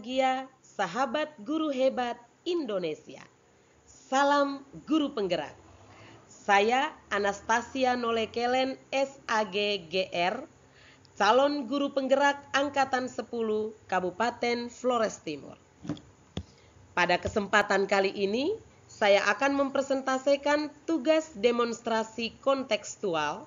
berbahagia, sahabat guru hebat Indonesia. Salam guru penggerak. Saya Anastasia Nolekelen SAG-GR, calon guru penggerak Angkatan 10 Kabupaten Flores Timur. Pada kesempatan kali ini, saya akan mempresentasikan tugas demonstrasi kontekstual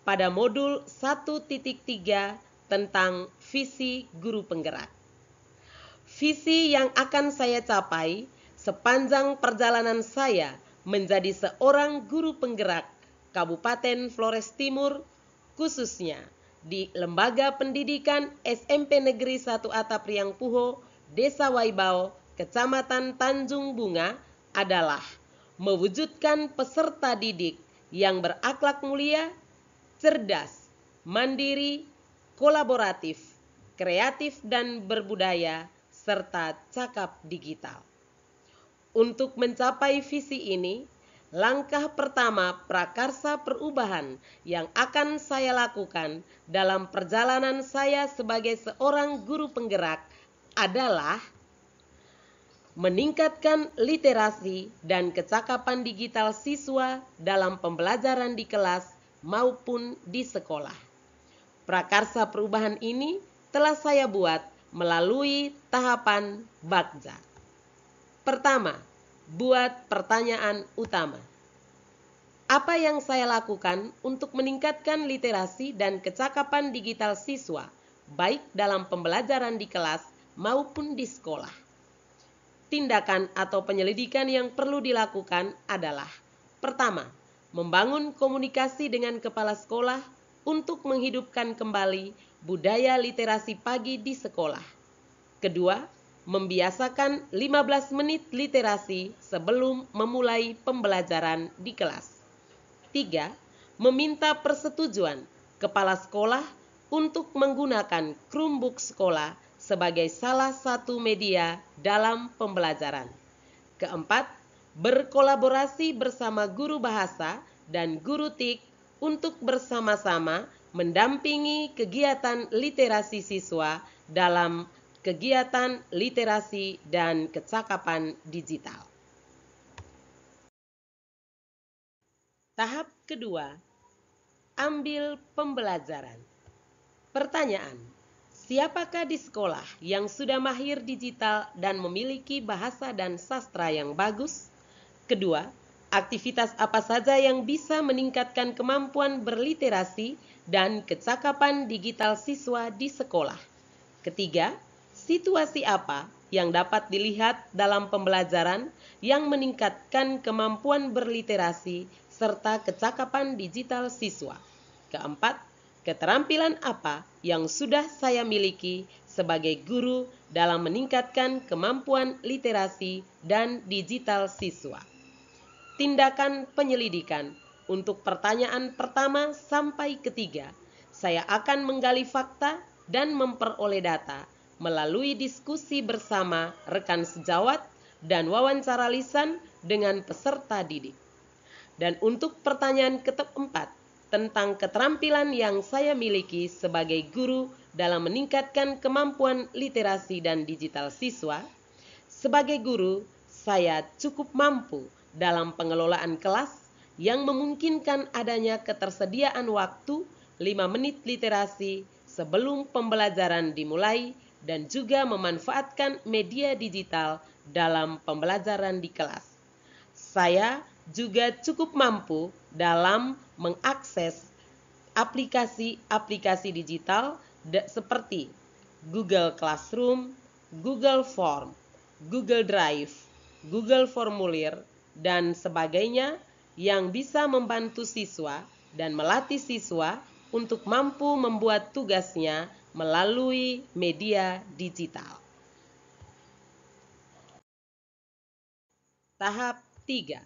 pada modul 1.3 tentang visi guru penggerak. Visi yang akan saya capai sepanjang perjalanan saya menjadi seorang guru penggerak Kabupaten Flores Timur, khususnya di Lembaga Pendidikan SMP Negeri 1 Atap Riang Puho, Desa Waibao, Kecamatan Tanjung Bunga adalah mewujudkan peserta didik yang berakhlak mulia, cerdas, mandiri, kolaboratif, kreatif dan berbudaya, serta cakap digital. Untuk mencapai visi ini, langkah pertama prakarsa perubahan yang akan saya lakukan dalam perjalanan saya sebagai seorang guru penggerak adalah meningkatkan literasi dan kecakapan digital siswa dalam pembelajaran di kelas maupun di sekolah. Prakarsa perubahan ini telah saya buat melalui tahapan Bagja. Pertama, buat pertanyaan utama. Apa yang saya lakukan untuk meningkatkan literasi dan kecakapan digital siswa, baik dalam pembelajaran di kelas maupun di sekolah? Tindakan atau penyelidikan yang perlu dilakukan adalah: pertama, membangun komunikasi dengan kepala sekolah untuk menghidupkan kembali budaya literasi pagi di sekolah. Kedua, membiasakan 15 menit literasi sebelum memulai pembelajaran di kelas. 3. Meminta persetujuan kepala sekolah untuk menggunakan Chromebook sekolah sebagai salah satu media dalam pembelajaran. Keempat, berkolaborasi bersama guru bahasa dan guru TIK untuk bersama-sama mendampingi kegiatan literasi siswa dalam kegiatan literasi dan kecakapan digital. Tahap kedua, ambil pembelajaran. Pertanyaan: siapakah di sekolah yang sudah mahir digital dan memiliki bahasa dan sastra yang bagus? Kedua, aktivitas apa saja yang bisa meningkatkan kemampuan berliterasi dan kecakapan digital siswa di sekolah? Ketiga, situasi apa yang dapat dilihat dalam pembelajaran yang meningkatkan kemampuan berliterasi serta kecakapan digital siswa? Keempat, keterampilan apa yang sudah saya miliki sebagai guru dalam meningkatkan kemampuan literasi dan digital siswa? Tindakan penyelidikan. Untuk pertanyaan pertama sampai ketiga, saya akan menggali fakta dan memperoleh data melalui diskusi bersama rekan sejawat dan wawancara lisan dengan peserta didik. Dan untuk pertanyaan keempat, tentang keterampilan yang saya miliki sebagai guru dalam meningkatkan kemampuan literasi dan digital siswa, sebagai guru saya cukup mampu dalam pengelolaan kelas yang memungkinkan adanya ketersediaan waktu 5 menit literasi sebelum pembelajaran dimulai dan juga memanfaatkan media digital dalam pembelajaran di kelas. Saya juga cukup mampu dalam mengakses aplikasi-aplikasi digital seperti Google Classroom, Google Form, Google Drive, Google Formulir, dan sebagainya yang bisa membantu siswa dan melatih siswa untuk mampu membuat tugasnya melalui media digital. Tahap 3.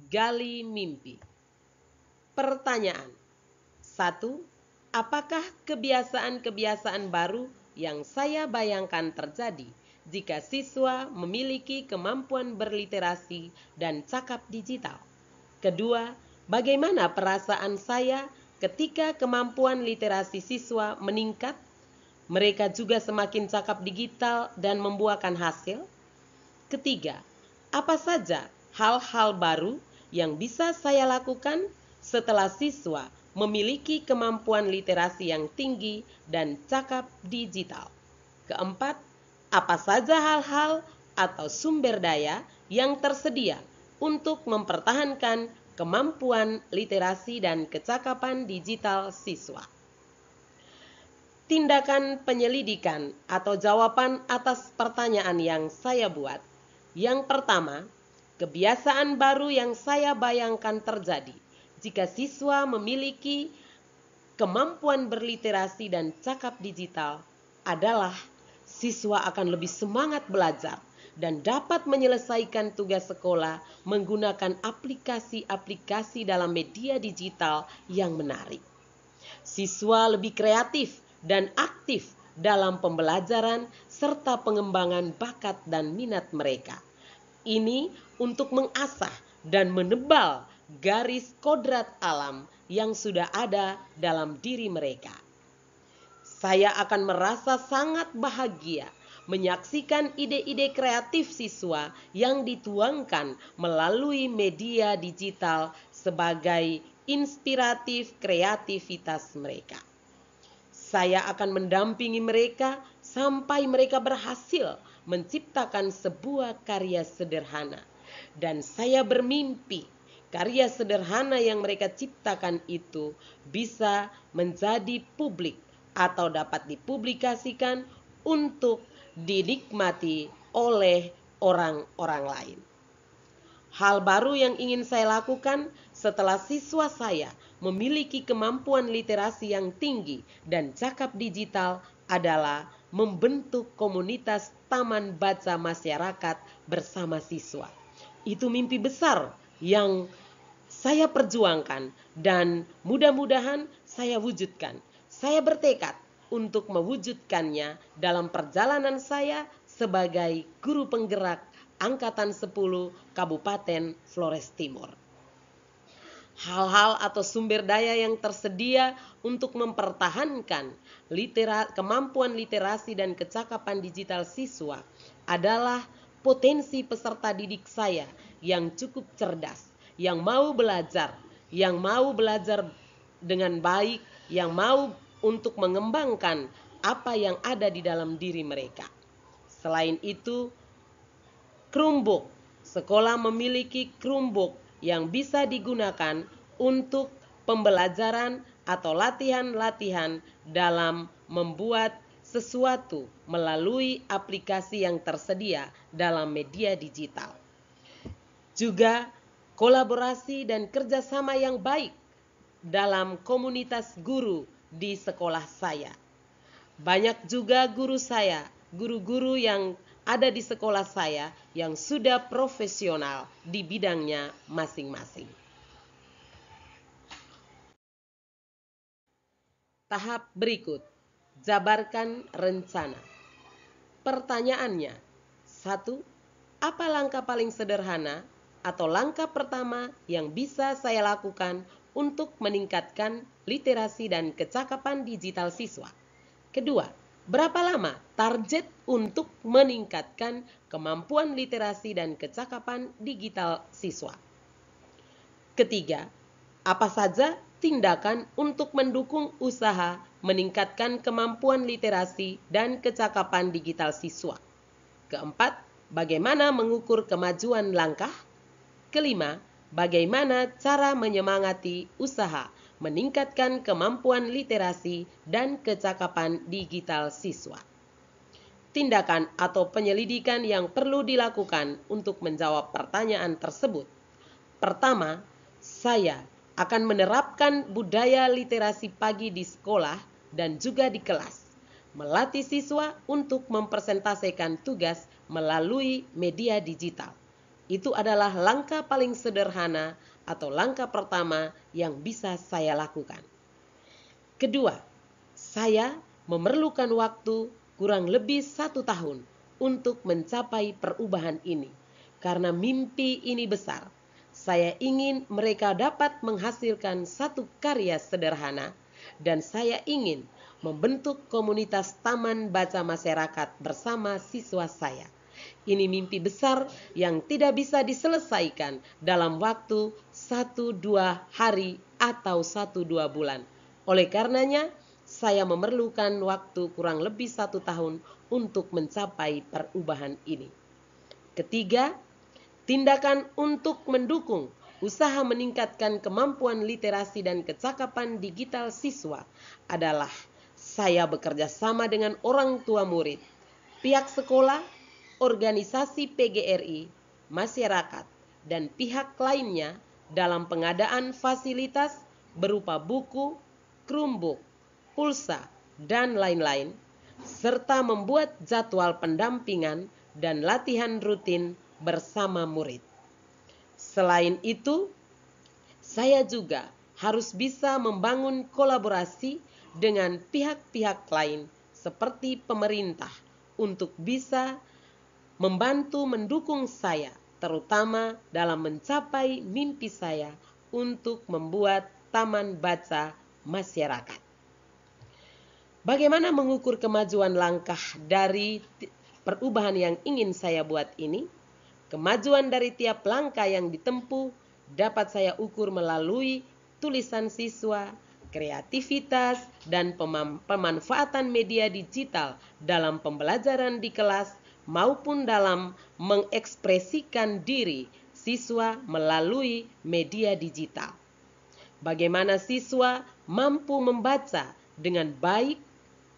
Gali mimpi. Pertanyaan. 1. Apakah kebiasaan-kebiasaan baru yang saya bayangkan terjadi jika siswa memiliki kemampuan berliterasi dan cakap digital? Kedua, bagaimana perasaan saya ketika kemampuan literasi siswa meningkat? mereka juga semakin cakap digital dan membuahkan hasil? Ketiga, apa saja hal-hal baru yang bisa saya lakukan setelah siswa memiliki kemampuan literasi yang tinggi dan cakap digital? Keempat, apa saja hal-hal atau sumber daya yang tersedia untuk mempertahankan kemampuan literasi dan kecakapan digital siswa? Tindakan penyelidikan atau jawaban atas pertanyaan yang saya buat. Yang pertama, kebiasaan baru yang saya bayangkan terjadi jika siswa memiliki kemampuan berliterasi dan cakap digital adalah siswa akan lebih semangat belajar dan dapat menyelesaikan tugas sekolah menggunakan aplikasi-aplikasi dalam media digital yang menarik. Siswa lebih kreatif dan aktif dalam pembelajaran serta pengembangan bakat dan minat mereka. Ini untuk mengasah dan menebal garis kodrat alam yang sudah ada dalam diri mereka. Saya akan merasa sangat bahagia menyaksikan ide-ide kreatif siswa yang dituangkan melalui media digital sebagai inspiratif kreativitas mereka. Saya akan mendampingi mereka sampai mereka berhasil menciptakan sebuah karya sederhana. Dan saya bermimpi karya sederhana yang mereka ciptakan itu bisa menjadi publik atau dapat dipublikasikan untuk dinikmati oleh orang-orang lain. Hal baru yang ingin saya lakukan setelah siswa saya memiliki kemampuan literasi yang tinggi dan cakap digital adalah membentuk komunitas taman baca masyarakat bersama siswa. Itu mimpi besar yang saya perjuangkan dan mudah-mudahan saya wujudkan. Saya bertekad untuk mewujudkannya dalam perjalanan saya sebagai guru penggerak Angkatan 10 Kabupaten Flores Timur. Hal-hal atau sumber daya yang tersedia untuk mempertahankan kemampuan literasi dan kecakapan digital siswa adalah potensi peserta didik saya yang cukup cerdas, yang mau belajar dengan baik, yang mau untuk mengembangkan apa yang ada di dalam diri mereka. Selain itu, Chromebook. Sekolah memiliki Chromebook yang bisa digunakan untuk pembelajaran atau latihan-latihan dalam membuat sesuatu melalui aplikasi yang tersedia dalam media digital. Juga kolaborasi dan kerjasama yang baik dalam komunitas guru di sekolah saya. Banyak juga guru-guru yang ada di sekolah saya yang sudah profesional di bidangnya masing-masing. Tahap berikut, jabarkan rencana. Pertanyaannya, 1. Apa langkah paling sederhana atau langkah pertama yang bisa saya lakukan untuk meningkatkan literasi dan kecakapan digital siswa? Kedua, berapa lama target untuk meningkatkan kemampuan literasi dan kecakapan digital siswa? Ketiga, apa saja tindakan untuk mendukung usaha meningkatkan kemampuan literasi dan kecakapan digital siswa? Keempat, bagaimana mengukur kemajuan langkah? Kelima, bagaimana cara menyemangati usaha meningkatkan kemampuan literasi dan kecakapan digital siswa? Tindakan atau penyelidikan yang perlu dilakukan untuk menjawab pertanyaan tersebut. Pertama, saya akan menerapkan budaya literasi pagi di sekolah dan juga di kelas. Melatih siswa untuk mempresentasikan tugas melalui media digital. Itu adalah langkah paling sederhana atau langkah pertama yang bisa saya lakukan. Kedua, saya memerlukan waktu kurang lebih 1 tahun untuk mencapai perubahan ini. Karena mimpi ini besar, saya ingin mereka dapat menghasilkan satu karya sederhana dan saya ingin membentuk komunitas taman baca masyarakat bersama siswa saya. Ini mimpi besar yang tidak bisa diselesaikan dalam waktu 1-2 hari atau 1-2 bulan. Oleh karenanya, saya memerlukan waktu kurang lebih 1 tahun untuk mencapai perubahan ini. Ketiga, tindakan untuk mendukung usaha meningkatkan kemampuan literasi dan kecakapan digital siswa adalah saya bekerja sama dengan orang tua murid, pihak sekolah, organisasi PGRI, masyarakat, dan pihak lainnya dalam pengadaan fasilitas berupa buku, Chromebook, pulsa, dan lain-lain, serta membuat jadwal pendampingan dan latihan rutin bersama murid. Selain itu, saya juga harus bisa membangun kolaborasi dengan pihak-pihak lain seperti pemerintah untuk bisa membantu mendukung saya, terutama dalam mencapai mimpi saya untuk membuat taman baca masyarakat. Bagaimana mengukur kemajuan langkah dari perubahan yang ingin saya buat ini? Kemajuan dari tiap langkah yang ditempuh dapat saya ukur melalui tulisan siswa, kreativitas, dan pemanfaatan media digital dalam pembelajaran di kelas maupun dalam mengekspresikan diri siswa melalui media digital. Bagaimana siswa mampu membaca dengan baik,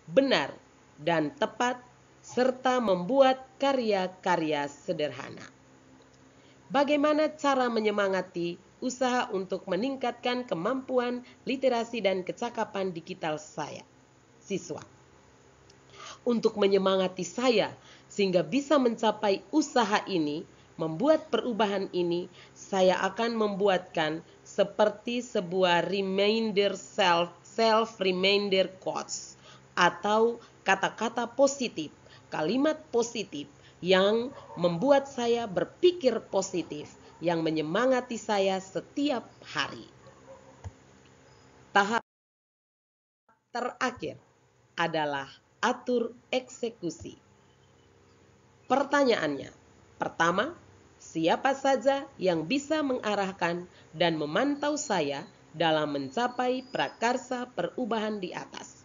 benar, dan tepat, serta membuat karya-karya sederhana. Bagaimana cara menyemangati usaha untuk meningkatkan kemampuan literasi dan kecakapan digital saya, siswa? Untuk menyemangati saya sehingga bisa mencapai usaha ini, membuat perubahan ini, saya akan membuatkan seperti sebuah reminder self reminder quotes atau kata-kata positif, kalimat positif yang membuat saya berpikir positif, yang menyemangati saya setiap hari. Tahap terakhir adalah atur eksekusi. Pertanyaannya, pertama, siapa saja yang bisa mengarahkan dan memantau saya dalam mencapai prakarsa perubahan di atas?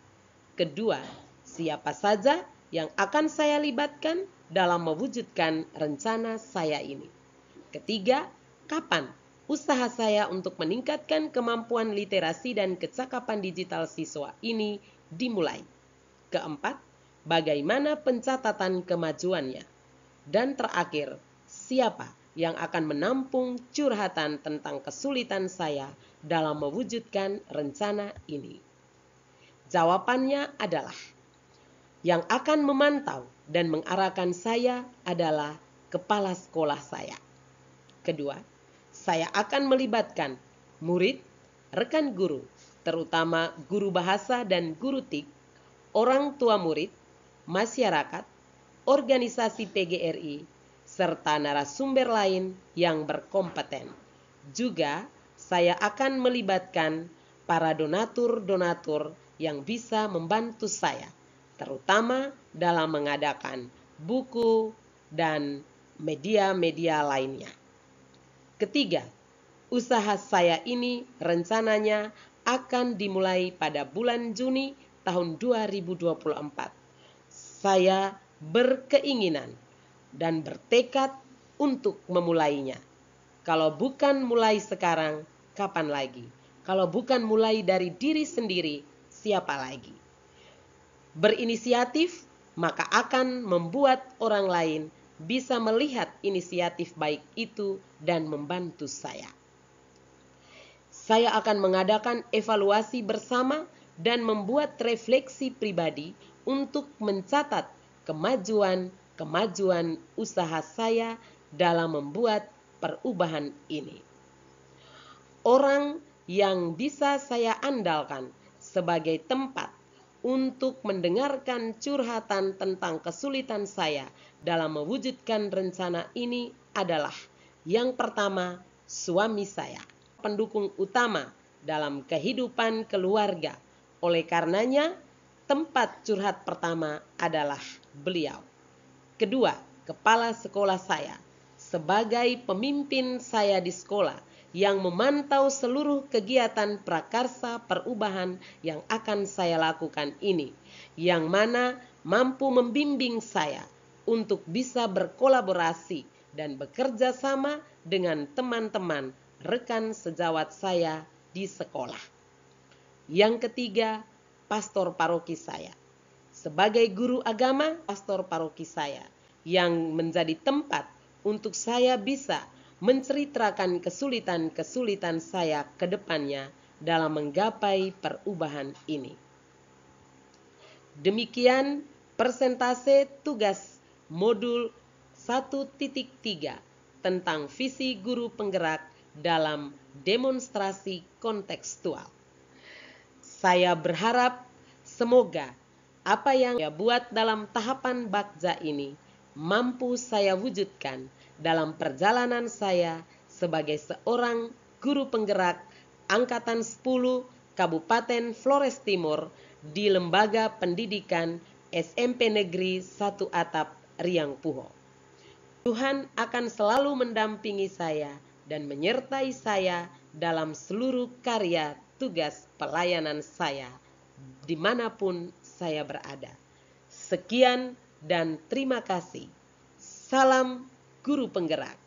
Kedua, siapa saja yang akan saya libatkan dalam mewujudkan rencana saya ini? Ketiga, kapan usaha saya untuk meningkatkan kemampuan literasi dan kecakapan digital siswa ini dimulai? Keempat, bagaimana pencatatan kemajuannya? Dan terakhir, siapa yang akan menampung curhatan tentang kesulitan saya dalam mewujudkan rencana ini? Jawabannya adalah, yang akan memantau dan mengarahkan saya adalah kepala sekolah saya. Kedua, saya akan melibatkan murid, rekan guru, terutama guru bahasa dan guru TIK, orang tua murid, masyarakat, organisasi PGRI, serta narasumber lain yang berkompeten. Juga saya akan melibatkan para donatur-donatur yang bisa membantu saya, terutama dalam mengadakan buku dan media-media lainnya. Ketiga, usaha saya ini rencananya akan dimulai pada bulan Juni tahun 2024. Saya berkeinginan dan bertekad untuk memulainya. Kalau bukan mulai sekarang, kapan lagi? Kalau bukan mulai dari diri sendiri, siapa lagi? Berinisiatif, maka akan membuat orang lain bisa melihat inisiatif baik itu dan membantu saya. Saya akan mengadakan evaluasi bersama dan membuat refleksi pribadi untuk mencatat kemajuan usaha saya dalam membuat perubahan ini. Orang yang bisa saya andalkan sebagai tempat untuk mendengarkan curhatan tentang kesulitan saya dalam mewujudkan rencana ini adalah, yang pertama, suami saya, pendukung utama dalam kehidupan keluarga. Oleh karenanya, tempat curhat pertama adalah beliau. Kedua, kepala sekolah saya. Sebagai pemimpin saya di sekolah yang memantau seluruh kegiatan prakarsa perubahan yang akan saya lakukan ini, yang mana mampu membimbing saya untuk bisa berkolaborasi dan bekerja sama dengan teman-teman rekan sejawat saya di sekolah. Yang ketiga, pastor paroki saya. Sebagai guru agama, pastor paroki saya yang menjadi tempat untuk saya bisa menceritakan kesulitan-kesulitan saya ke depannya dalam menggapai perubahan ini. Demikian persentase tugas modul 1.3 tentang visi guru penggerak dalam demonstrasi kontekstual. Saya berharap semoga apa yang saya buat dalam tahapan bakja ini mampu saya wujudkan dalam perjalanan saya sebagai seorang guru penggerak Angkatan 10 Kabupaten Flores Timur di Lembaga Pendidikan SMP Negeri 1 Atap Riang Puho. Tuhan akan selalu mendampingi saya dan menyertai saya dalam seluruh karya tugas pelayanan saya dimanapun saya berada. Sekian dan terima kasih. Salam Guru Penggerak.